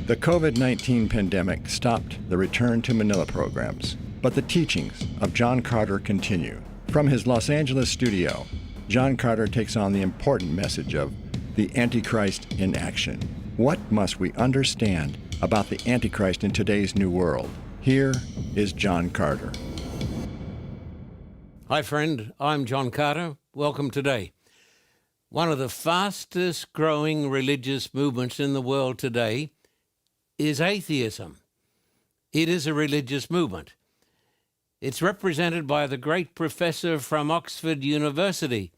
The COVID-19 pandemic stopped the Return to Manila programs, but the teachings of John Carter continue. From his Los Angeles studio, John Carter takes on the important message of the Antichrist in action. What must we understand about the Antichrist in today's new world? Here is John Carter. Hi friend, I'm John Carter. Welcome today. One of the fastest growing religious movements in the world today is atheism. It is a religious movement. It's represented by the great professor from Oxford University,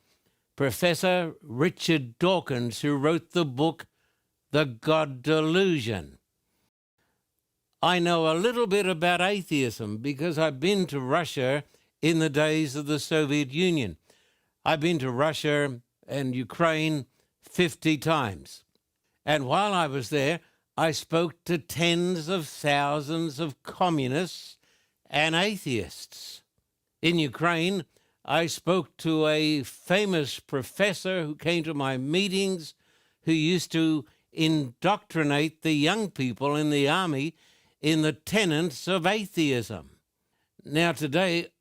Professor Richard Dawkins, who wrote the book, The God Delusion. I know a little bit about atheism because I've been to Russia in the days of the Soviet Union. I've been to Russia and Ukraine 50 times. And while I was there, I spoke to tens of thousands of communists and atheists. In Ukraine, I spoke to a famous professor who came to my meetings, who used to indoctrinate the young people in the army in the tenets of atheism. Now today,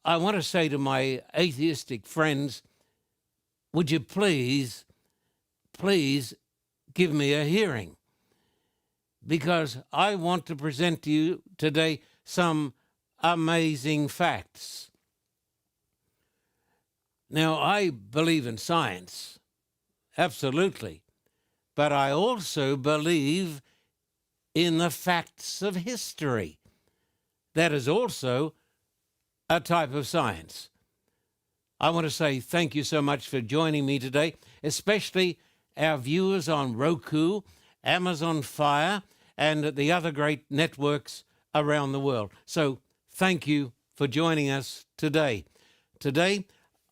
I want to say to my atheistic friends, would you please give me a hearing? Because I want to present to you today some amazing facts. Now, I believe in science, absolutely, but I also believe in the facts of history. That is also a type of science. I want to say thank you so much for joining me today, especially our viewers on Roku, Amazon Fire, and the other great networks around the world. So thank you for joining us today. Today,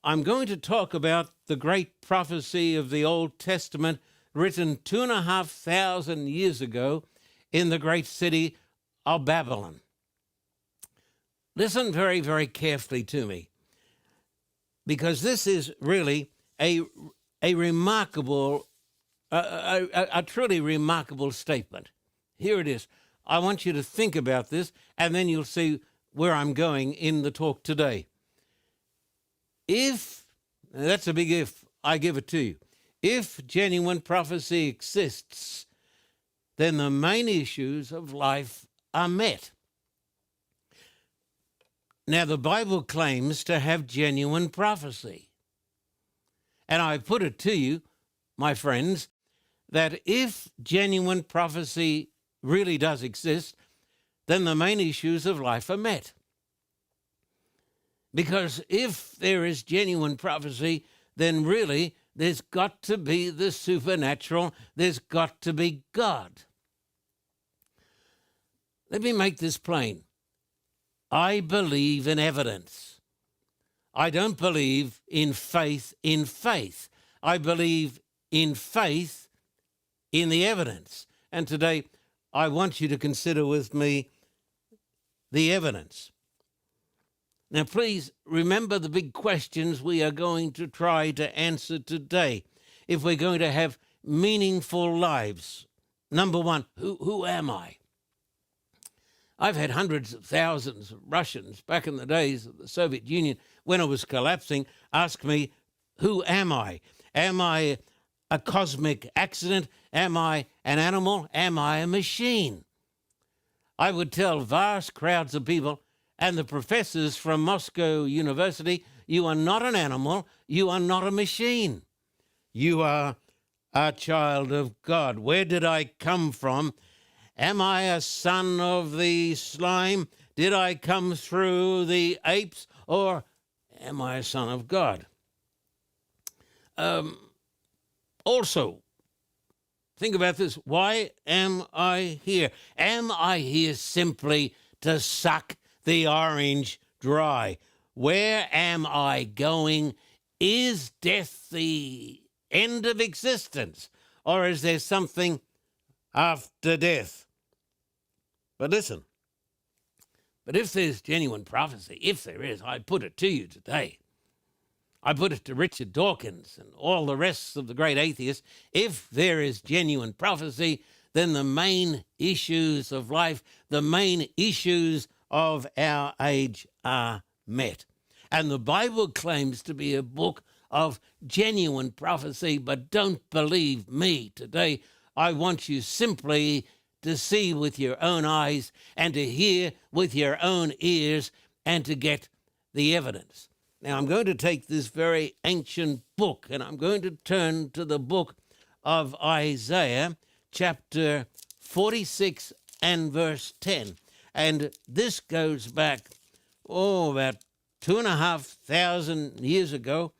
I'm going to talk about the great prophecy of the Old Testament written 2,500 years ago in the great city of Babylon. Listen very, very carefully to me, because this is really a remarkable, a truly remarkable statement. Here it is. I want you to think about this, and then you'll see where I'm going in the talk today. If, and that's a big if, I give it to you, if genuine prophecy exists, then the main issues of life are met. Now, the Bible claims to have genuine prophecy. And I put it to you, my friends, that if genuine prophecy really does exist, then the main issues of life are met. Because if there is genuine prophecy, then really there's got to be the supernatural, there's got to be God. Let me make this plain. I believe in evidence. I don't believe in faith in faith. I believe in faith in the evidence. And today, I want you to consider with me the evidence. Now, please remember the big questions we are going to try to answer today if we're going to have meaningful lives. Number one, who am I? I've had hundreds of thousands of Russians back in the days of the Soviet Union when it was collapsing ask me, who am I? Am I a cosmic accident? Am I an animal? Am I a machine? I would tell vast crowds of people and the professors from Moscow University, you are not an animal, you are not a machine. You are a child of God. Where did I come from? Am I a son of the slime? Did I come through the apes? Or am I a son of God? Also, think about this. Why am I here? Am I here simply to suck the orange dry? Where am I going? Is death the end of existence? Or is there something after death? But listen, but if there's genuine prophecy, if there is, I put it to you today. I put it to Richard Dawkins and all the rest of the great atheists. If there is genuine prophecy, then the main issues of life, the main issues of our age are met. And the Bible claims to be a book of genuine prophecy, but don't believe me. Today, I want you simply to see with your own eyes and to hear with your own ears and to get the evidence. Now, I'm going to take this very ancient book and I'm going to turn to the book of Isaiah, chapter 46 and verse 10. And this goes back, about 2,500 years ago,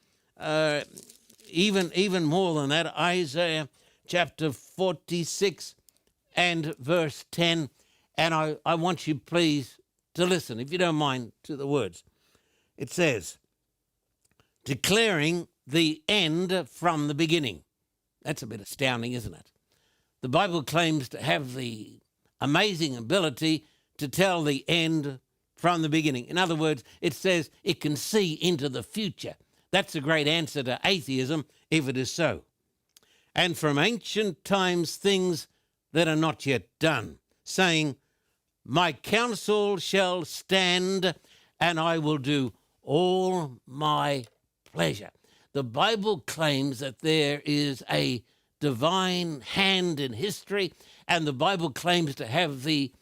even more than that. Isaiah chapter 46 and verse 10. And I want you please to listen, if you don't mind, to the words. It says, declaring the end from the beginning. That's a bit astounding, isn't it? The Bible claims to have the amazing ability to tell the end from the beginning. In other words, it says it can see into the future. That's a great answer to atheism, if it is so. And from ancient times, things that are not yet done, saying, my counsel shall stand, and I will do all my pleasure. The Bible claims that there is a divine hand in history, and the Bible claims to have the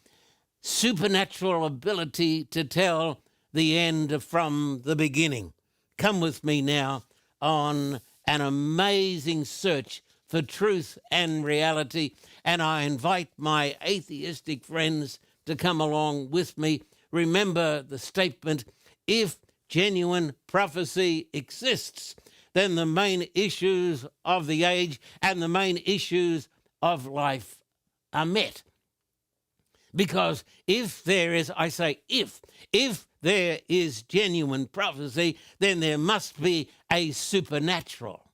supernatural ability to tell the end from the beginning. Come with me now on an amazing search for truth and reality, and I invite my atheistic friends to come along with me. Remember the statement, if genuine prophecy exists, then the main issues of the age and the main issues of life are met. Because if there is, I say if there is genuine prophecy, then there must be a supernatural.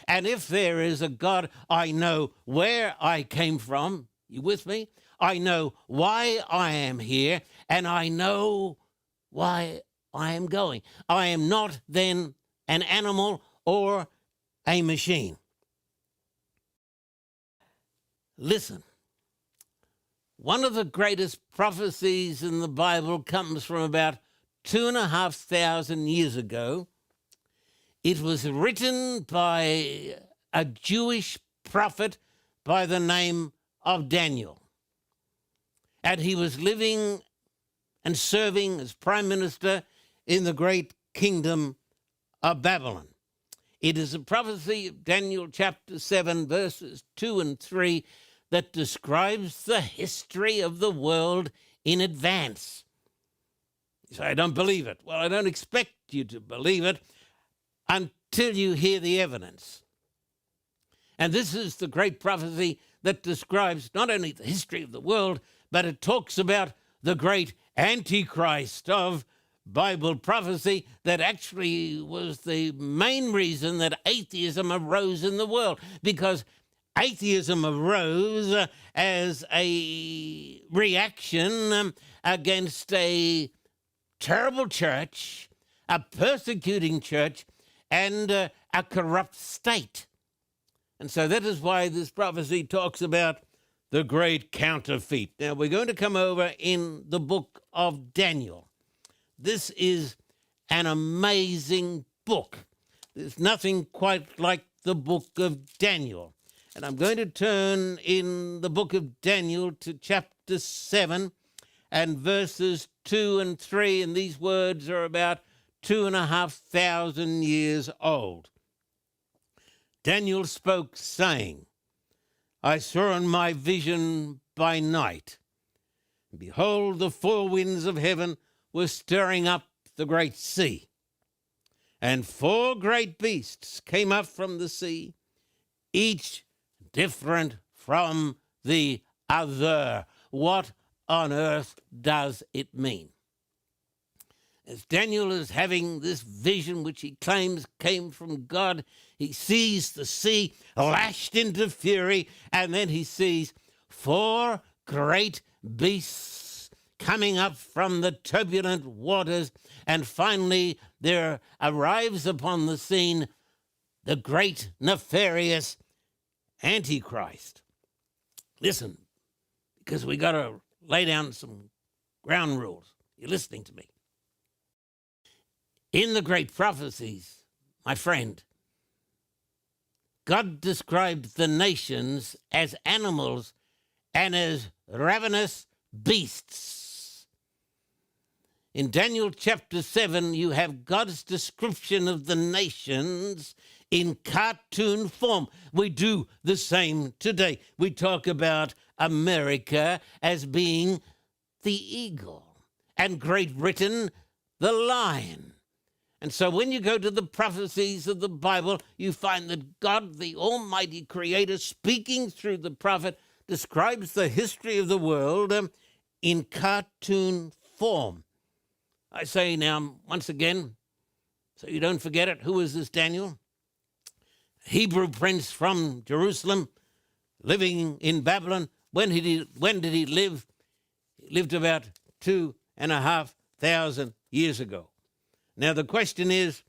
And if there is a God, I know where I came from. You with me? I know why I am here, and I know why I am going. I am not then an animal or a machine. Listen. One of the greatest prophecies in the Bible comes from about 2,500 years ago. It was written by a Jewish prophet by the name of Daniel. And he was living and serving as prime minister in the great kingdom of Babylon. It is a prophecy of Daniel chapter 7, verses 2 and 3, that describes the history of the world in advance. You say, I don't believe it. Well, I don't expect you to believe it until you hear the evidence. And this is the great prophecy that describes not only the history of the world, but it talks about the great Antichrist of Bible prophecy that actually was the main reason that atheism arose in the world, because atheism arose as a reaction against a terrible church, a persecuting church, and a corrupt state. And so that is why this prophecy talks about the great counterfeit. Now, we're going to come over in the book of Daniel. This is an amazing book. There's nothing quite like the book of Daniel. And I'm going to turn in the book of Daniel to chapter 7 and verses 2 and 3. And these words are about 2,500 years old. Daniel spoke, saying, I saw in my vision by night, and behold, the four winds of heaven were stirring up the great sea. And four great beasts came up from the sea, each different from the other. What on earth does it mean? As Daniel is having this vision, which he claims came from God, he sees the sea lashed into fury, and then he sees four great beasts coming up from the turbulent waters, and finally there arrives upon the scene the great nefarious Antichrist. Listen, because we got to lay down some ground rules. You're listening to me. In the great prophecies, my friend, God described the nations as animals and as ravenous beasts. In Daniel chapter 7, you have God's description of the nations in cartoon form. We do the same today. We talk about America as being the eagle and Great Britain the lion. And so when you go to the prophecies of the Bible, you find that God, the Almighty Creator, speaking through the prophet, describes the history of the world in cartoon form. I say now, once again, so you don't forget it, who is this Daniel? Hebrew prince from Jerusalem, living in Babylon. When did he live? He lived about 2,500 years ago. Now the question is,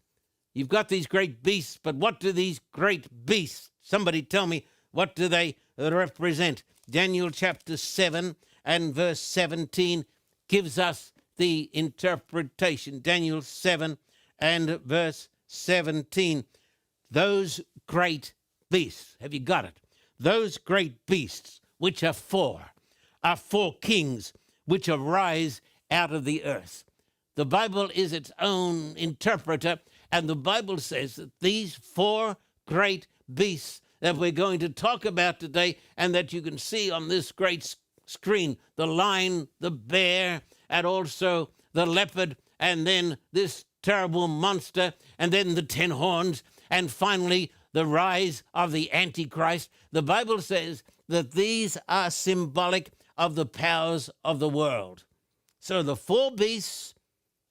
you've got these great beasts, but what do these great beasts, somebody tell me, what do they represent? Daniel chapter 7 and verse 17 gives us the interpretation. Daniel 7 and verse 17. Those great beasts, have you got it? Those great beasts, which are four kings which arise out of the earth. The Bible is its own interpreter, and the Bible says that these four great beasts that we're going to talk about today and that you can see on this great screen, the lion, the bear, and also the leopard, and then this terrible monster, and then the 10 horns, and finally the rise of the Antichrist. The Bible says that these are symbolic of the powers of the world. So the four beasts,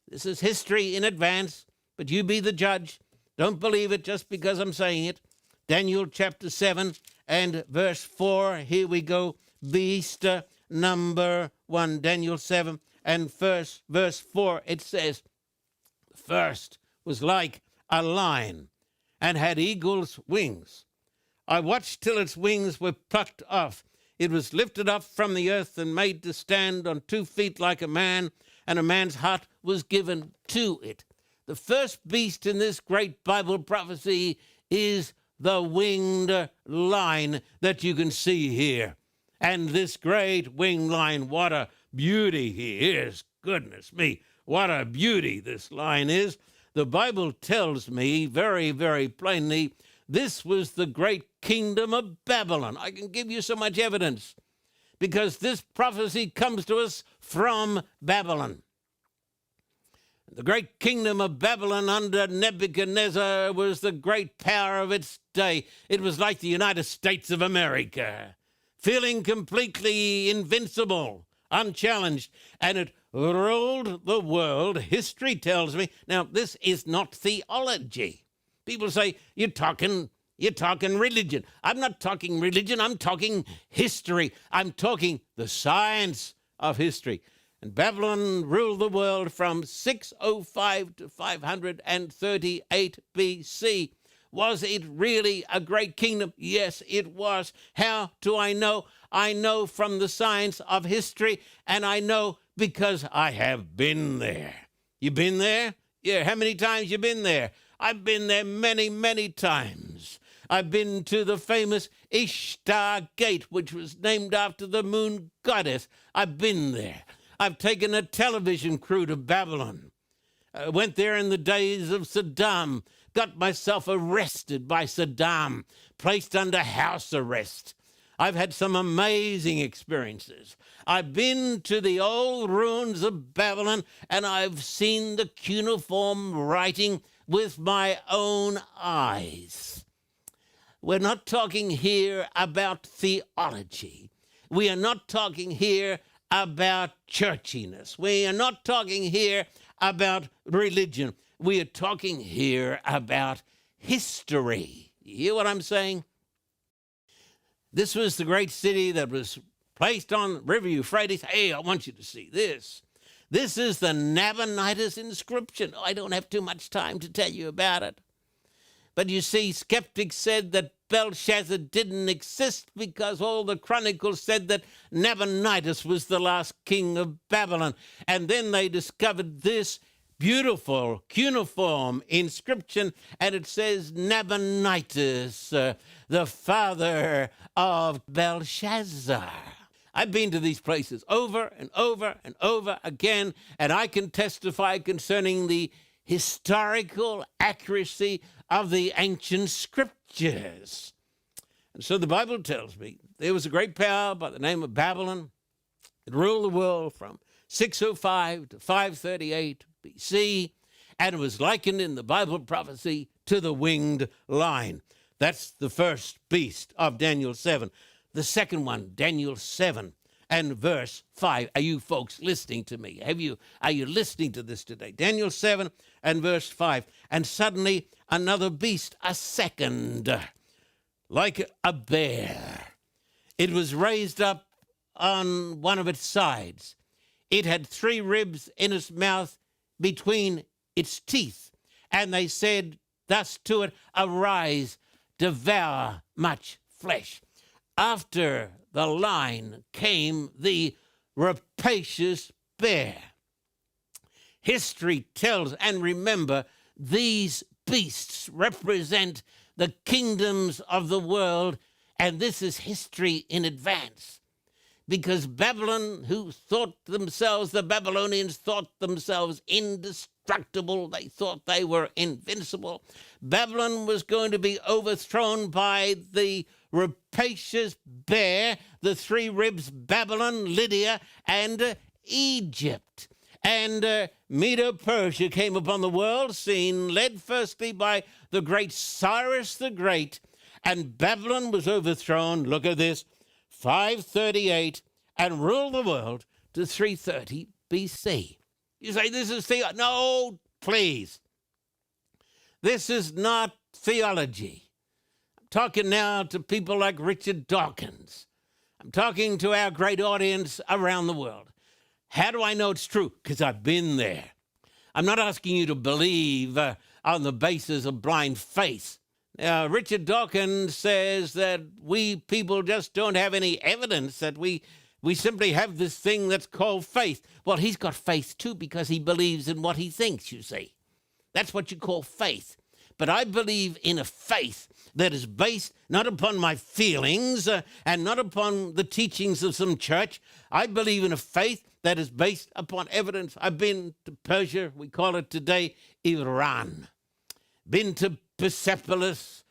this is history in advance, but you be the judge. Don't believe it just because I'm saying it. Daniel chapter 7 and verse 4. Here we go. Beast number 1. Daniel 7 and verse 4. It says, the first was like a lion and had eagle's wings. I watched till its wings were plucked off. It was lifted up from the earth and made to stand on 2 feet like a man, and a man's heart was given to it. The first beast in this great Bible prophecy is the winged lion that you can see here. And this great winged lion, what a beauty he is. Goodness me, what a beauty this lion is. The Bible tells me very, very plainly, this was the great kingdom of Babylon. I can give you so much evidence because this prophecy comes to us from Babylon. The great kingdom of Babylon under Nebuchadnezzar was the great power of its day. It was like the United States of America, feeling completely invincible, unchallenged, and it ruled the world. History tells me. Now, this is not theology. People say, you're talking religion. I'm not talking religion. I'm talking history. I'm talking the science of history. And Babylon ruled the world from 605 to 538 BC. Was it really a great kingdom? Yes, it was. How do I know? I know from the science of history, and I know because I have been there. You been there? Yeah, how many times you been there? I've been there many, many times. I've been to the famous Ishtar Gate, which was named after the moon goddess. I've been there. I've taken a television crew to Babylon. I went there in the days of Saddam, got myself arrested by Saddam, placed under house arrest. I've had some amazing experiences. I've been to the old ruins of Babylon, and I've seen the cuneiform writing with my own eyes. We're not talking here about theology. We are not talking here about churchiness. We are not talking here about religion. We are talking here about history. You hear what I'm saying? This was the great city that was placed on River Euphrates. Hey, I want you to see this. This is the Nabonidus inscription. Oh, I don't have too much time to tell you about it. But you see, skeptics said that Belshazzar didn't exist because all the chronicles said that Nabonidus was the last king of Babylon. And then they discovered this beautiful cuneiform inscription, and it says Nabonidus, the father of Belshazzar. I've been to these places over and over and over again, and I can testify concerning the historical accuracy of the ancient scriptures. And so the Bible tells me there was a great power by the name of Babylon that ruled the world from 605 to 538 BC, and it was likened in the Bible prophecy to the winged lion. That's the first beast of Daniel 7. The second one, Daniel 7 and verse 5. Are you folks listening to me? Are you listening to this today? Daniel 7 and verse 5. And suddenly another beast, a second, like a bear. It was raised up on one of its sides. It had 3 ribs in its mouth between its teeth. And they said thus to it, arise, devour much flesh. After the lion came the rapacious bear. History tells, and remember, these beasts represent the kingdoms of the world, and this is history in advance. Because Babylon, the Babylonians thought themselves indestructible. They thought they were invincible. Babylon was going to be overthrown by the rapacious bear, the 3 ribs, Babylon, Lydia, and Egypt. And Medo-Persia came upon the world scene, led firstly by the great Cyrus the Great, and Babylon was overthrown, look at this, 538, and ruled the world to 330 BC. You say, this is theology. No, please. This is not theology. I'm talking now to people like Richard Dawkins. I'm talking to our great audience around the world. How do I know it's true? Because I've been there. I'm not asking you to believe on the basis of blind faith. Now, Richard Dawkins says that we people just don't have any evidence, that we simply have this thing that's called faith. Well, he's got faith too because he believes in what he thinks, you see. That's what you call faith. But I believe in a faith that is based not upon my feelings and not upon the teachings of some church. I believe in a faith that is based upon evidence. I've been to Persia, we call it today Iran. Been to Persepolis,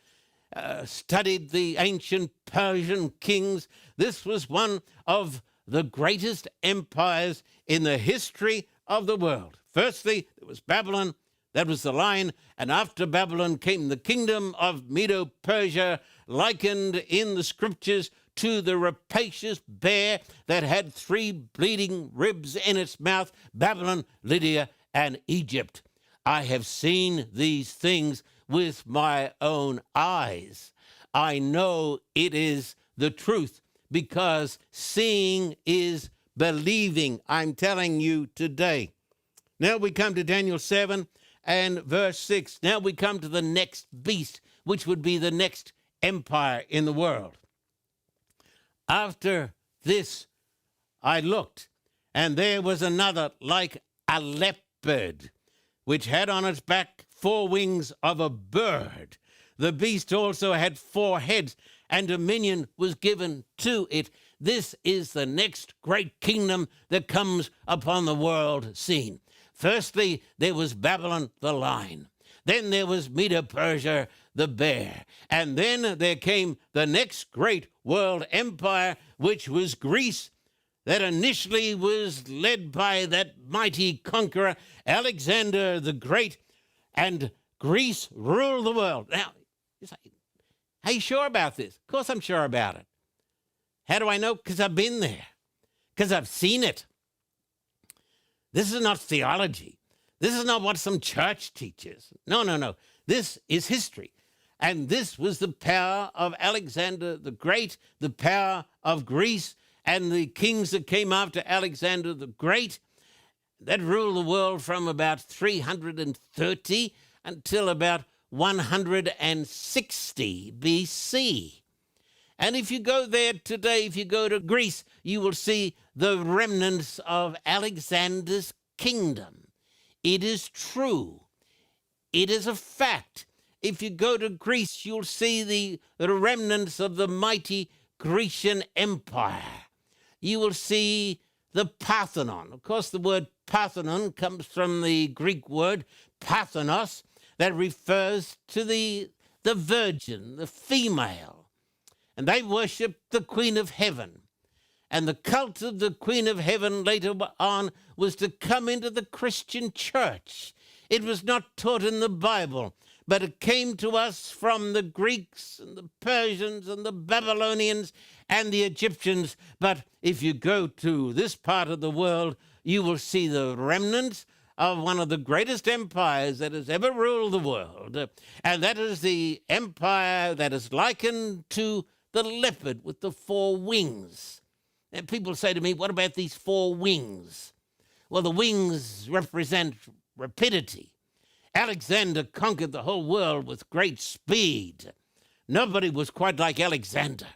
studied the ancient Persian kings. This was one of the greatest empires in the history of the world. Firstly, there was Babylon. That was the lion. And after Babylon came the kingdom of Medo-Persia, likened in the scriptures to the rapacious bear that had 3 bleeding ribs in its mouth, Babylon, Lydia, and Egypt. I have seen these things with my own eyes. I know it is the truth because seeing is believing. I'm telling you today. Now we come to Daniel 7 and verse 6. Now we come to the next beast, which would be the next empire in the world. After this, I looked, and there was another like a leopard, which had on its back 4 wings of a bird. The beast also had 4 heads, and dominion was given to it. This is the next great kingdom that comes upon the world scene. Firstly, there was Babylon the lion. Then there was Medo-Persia the bear. And then there came the next great world empire, which was Greece, that initially was led by that mighty conqueror, Alexander the Great, and Greece ruled the world. Now, you say, are you sure about this? Of course I'm sure about it. How do I know? Because I've been there. Because I've seen it. This is not theology. This is not what some church teaches. No. This is history. And this was the power of Alexander the Great, the power of Greece, and the kings that came after Alexander the Great that ruled the world from about 330 until about 160 BC. And if you go there today, if you go to Greece, you will see the remnants of Alexander's kingdom. It is true. It is a fact. If you go to Greece, you'll see the remnants of the mighty Grecian Empire. You will see the Parthenon. Of course, the word Parthenon comes from the Greek word Parthenos, that refers to the virgin, the female. And they worshipped the Queen of Heaven. And the cult of the Queen of Heaven later on was to come into the Christian church. It was not taught in the Bible, but it came to us from the Greeks and the Persians and the Babylonians and the Egyptians. But if you go to this part of the world, you will see the remnants of one of the greatest empires that has ever ruled the world. And that is the empire that is likened to the leopard with the 4 wings. And people say to me, what about these 4 wings? Well, the wings represent rapidity. Alexander conquered the whole world with great speed. Nobody was quite like Alexander.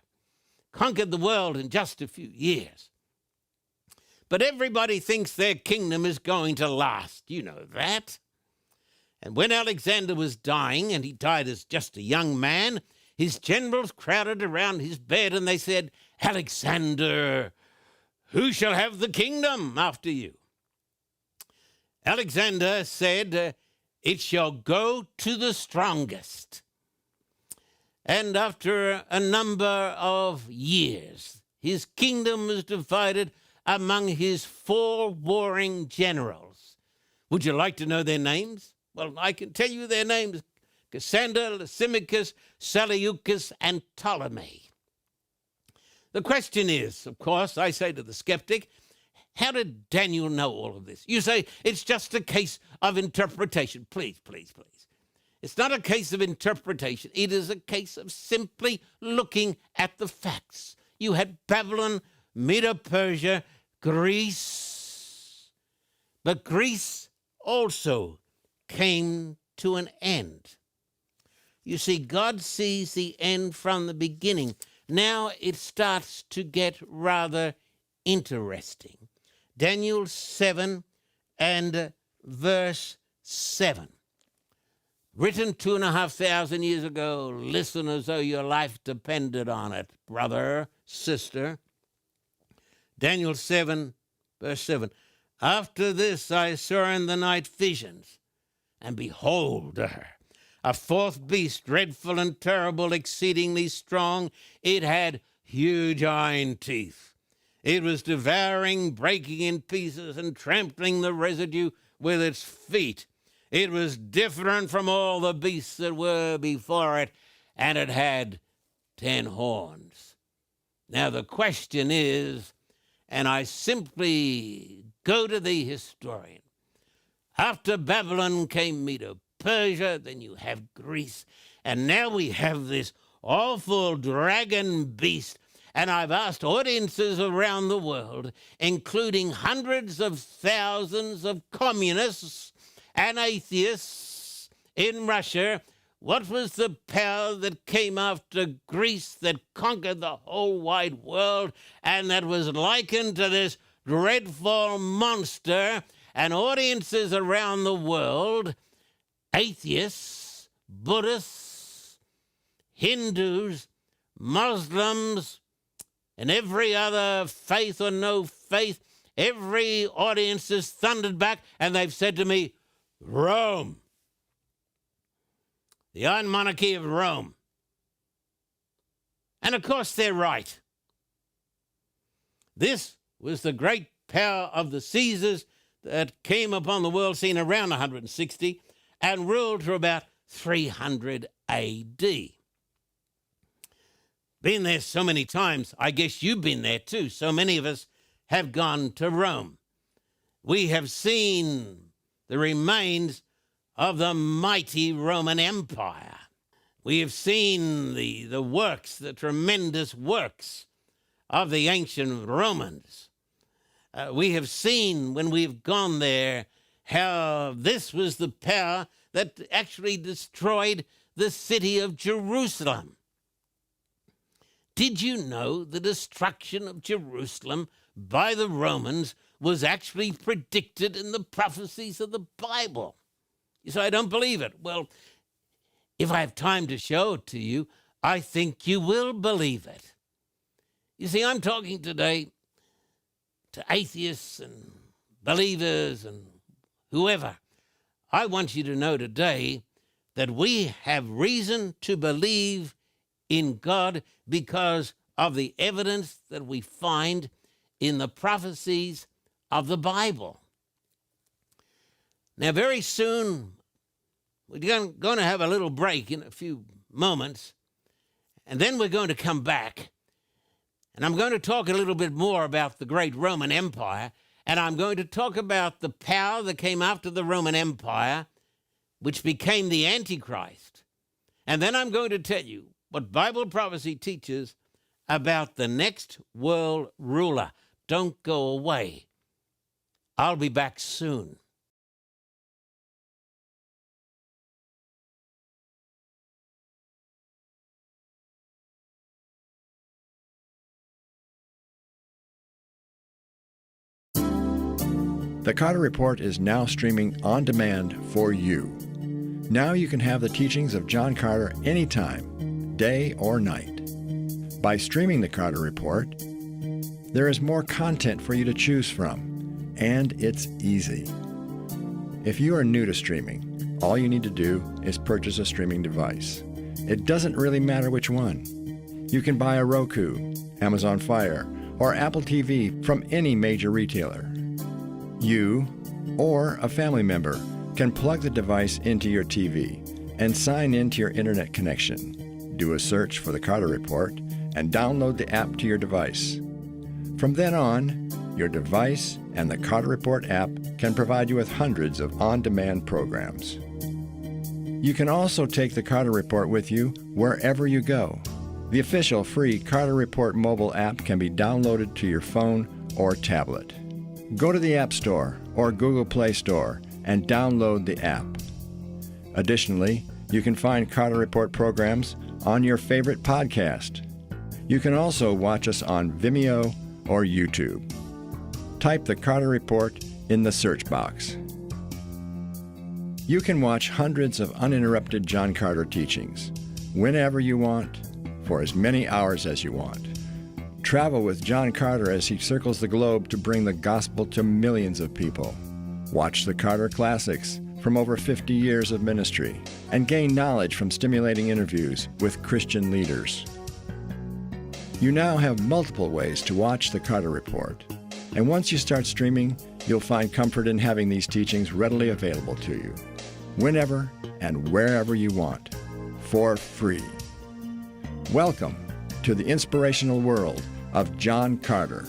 Conquered the world in just a few years. But everybody thinks their kingdom is going to last. You know that. And when Alexander was dying, and he died as just a young man, his generals crowded around his bed and they said, Alexander, who shall have the kingdom after you? Alexander said, it shall go to the strongest. And after a number of years, his kingdom was divided among his 4 warring generals. Would you like to know their names? Well, I can tell you their names. Cassander, Lysimachus, Seleucus, and Ptolemy. The question is, of course, I say to the skeptic, how did Daniel know all of this? You say, it's just a case of interpretation. Please, please, please. It's not a case of interpretation. It is a case of simply looking at the facts. You had Babylon, Medo-Persia, Greece. But Greece also came to an end. You see, God sees the end from the beginning. Now it starts to get rather interesting. Daniel 7 and verse 7. Written 2,500 years ago. Listen as though your life depended on it, brother, sister. Daniel 7, verse 7. After this I saw in the night visions, and behold, a 4th beast, dreadful and terrible, exceedingly strong. It had huge iron teeth. It was devouring, breaking in pieces, and trampling the residue with its feet. It was different from all the beasts that were before it, and it had 10 horns. Now the question is, and I simply go to the historian. After Babylon came Medo-Persia, then you have Greece, and now we have this awful dragon beast. And I've asked audiences around the world, including hundreds of thousands of communists and atheists in Russia, what was the power that came after Greece that conquered the whole wide world and that was likened to this dreadful monster? And audiences around the world, atheists, Buddhists, Hindus, Muslims, and every other faith or no faith, every audience has thundered back and they've said to me, Rome. The Iron Monarchy of Rome. And of course they're right. This was the great power of the Caesars that came upon the world scene around 160 and ruled for about 300 A.D. Been there so many times. I guess you've been there too. So many of us have gone to Rome. We have seen the remains of the mighty Roman Empire. We have seen the works, the tremendous works of the ancient Romans. We have seen when we've gone there how this was the power that actually destroyed the city of Jerusalem. Did you know the destruction of Jerusalem by the Romans was actually predicted in the prophecies of the Bible? You say, I don't believe it. Well, if I have time to show it to you, I think you will believe it. You see, I'm talking today to atheists and believers and whoever. I want you to know today that we have reason to believe in God because of the evidence that we find in the prophecies of the Bible. Now, very soon, we're going to have a little break in a few moments, and then we're going to come back, and I'm going to talk a little bit more about the great Roman Empire, and I'm going to talk about the power that came after the Roman Empire, which became the Antichrist. And then I'm going to tell you what Bible prophecy teaches about the next world ruler. Don't go away. I'll be back soon. The Carter Report is now streaming on demand for you. Now you can have the teachings of John Carter anytime, day or night. By streaming the Carter Report, there is more content for you to choose from, and it's easy. If you are new to streaming, all you need to do is purchase a streaming device. It doesn't really matter which one. You can buy a Roku, Amazon Fire, or Apple TV from any major retailer. You or a family member can plug the device into your TV and sign into your internet connection. Do a search for the Carter Report and download the app to your device. From then on, your device and the Carter Report app can provide you with hundreds of on-demand programs. You can also take the Carter Report with you wherever you go. The official free Carter Report mobile app can be downloaded to your phone or tablet. Go to the App Store or Google Play Store and download the app. Additionally, you can find Carter Report programs on your favorite podcast. You can also watch us on Vimeo or YouTube. Type the Carter Report in the search box. You can watch hundreds of uninterrupted John Carter teachings whenever you want, for as many hours as you want. Travel with John Carter as he circles the globe to bring the gospel to millions of people. Watch the Carter Classics from over 50 years of ministry and gain knowledge from stimulating interviews with Christian leaders. You now have multiple ways to watch the Carter Report, and once you start streaming, you'll find comfort in having these teachings readily available to you, whenever and wherever you want, for free. Welcome to the inspirational world of John Carter.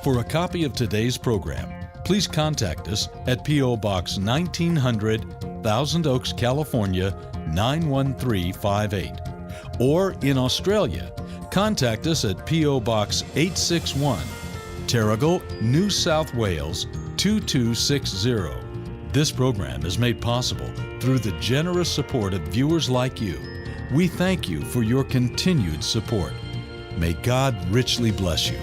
For a copy of today's program, please contact us at P.O. Box 1900, Thousand Oaks, California, 91358. Or in Australia, contact us at P.O. Box 861, Terrigal, New South Wales, 2260. This program is made possible through the generous support of viewers like you. We thank you for your continued support. May God richly bless you.